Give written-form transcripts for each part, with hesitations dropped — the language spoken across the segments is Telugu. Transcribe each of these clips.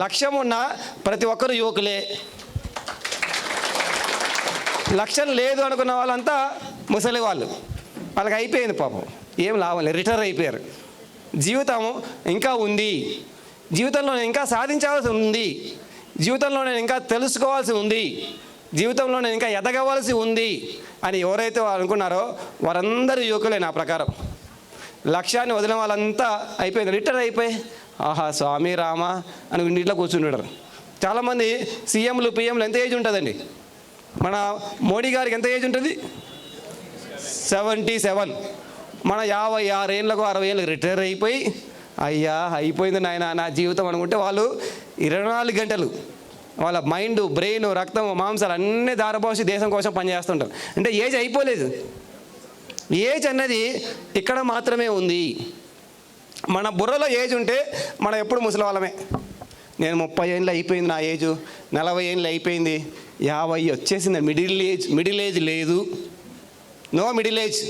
లక్ష్యం ఉన్న ప్రతి ఒక్కరు యువకులే. లక్ష్యం లేదు అనుకున్న వాళ్ళంతా ముసలి వాళ్ళు. వాళ్ళకి అయిపోయింది పాపం, ఏం లాభం లేదు, రిటైర్ అయిపోయారు. జీవితం ఇంకా ఉంది, జీవితంలో నేను ఇంకా సాధించాల్సి ఉంది, జీవితంలో నేను ఇంకా తెలుసుకోవాల్సి ఉంది, జీవితంలో నేను ఇంకా ఎదగవలసి ఉంది అని ఎవరైతే అనుకున్నారో వారందరూ యువకులే నా ప్రకారం. లక్ష్యాన్ని వదిలిన వాళ్ళంతా అయిపోయింది, రిటైర్ అయిపోయి ఆహా స్వామి రామ అని ఇంట్లో కూర్చుంటారు. చాలామంది సీఎంలు పిఎంలు ఎంత ఏజ్ ఉంటుందండి? మన మోడీ గారికి ఎంత ఏజ్ ఉంటుంది? 77. మన 56 ఏళ్ళకు 60 ఏళ్ళకి రిటైర్ అయిపోయి అయ్యా అయిపోయింది నాయన నా జీవితం అనుకుంటే వాళ్ళు 24 గంటలు వాళ్ళ మైండ్, బ్రెయిన్, రక్తం, మాంసాలు అన్నీ దారపోసి దేశం కోసం పనిచేస్తుంటారు. అంటే ఏజ్ అయిపోలేదు. ఏజ్ అన్నది ఇక్కడ మాత్రమే ఉంది. మన బుర్రలో ఏజ్ ఉంటే మనం ఎప్పుడు ముసలి వాళ్ళమే. నేను 30 ఏళ్ళు అయిపోయింది, నా ఏజు 40 ఏళ్ళు అయిపోయింది, 50 వచ్చేసింది. మిడిల్ ఏజ్ లేదు, no middle age,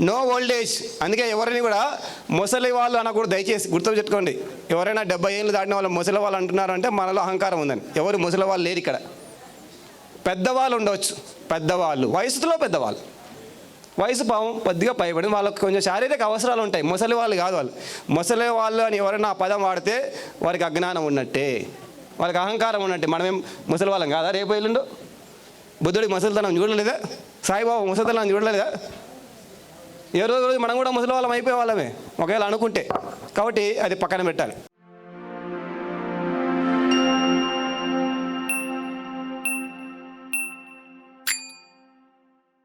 no old age. అందుకే ఎవరిని కూడా ముసలి వాళ్ళు అనకూడదు, దయచేసి గుర్తుపెట్టుకోండి. ఎవరైనా 70 ఏళ్ళు దాటిన వాళ్ళు ముసలి వాళ్ళు అంటున్నారు అంటే మనలో అహంకారం ఉందని. ఎవరు ముసలి వాళ్ళు లేరు ఇక్కడ. పెద్దవాళ్ళు ఉండవచ్చు, పెద్దవాళ్ళు వయసులో పెద్దవాళ్ళు, వయసు కొద్దిగా పైబడి వాళ్ళకి కొంచెం శారీరక అవసరాలు ఉంటాయి. ముసలి వాళ్ళు కాదు వాళ్ళు. ముసలి వాళ్ళు అని ఎవరైనా ఆ పదం వాడితే వారికి అజ్ఞానం ఉన్నట్టే, వాళ్ళకి అహంకారం ఉన్నట్టే. మనమేం ముసలి వాళ్ళం కాదా? రేపు ఎల్లుండో బుద్ధుడి ముసలితనం చూడలేదా? సాయిబాబా ముసలితనం చూడలేదా? ఏ రోజు మనం కూడా ముసలి వాళ్ళం అయిపోయే వాళ్ళమే ఒకవేళ అనుకుంటే. కాబట్టి అది పక్కన పెట్టాలి.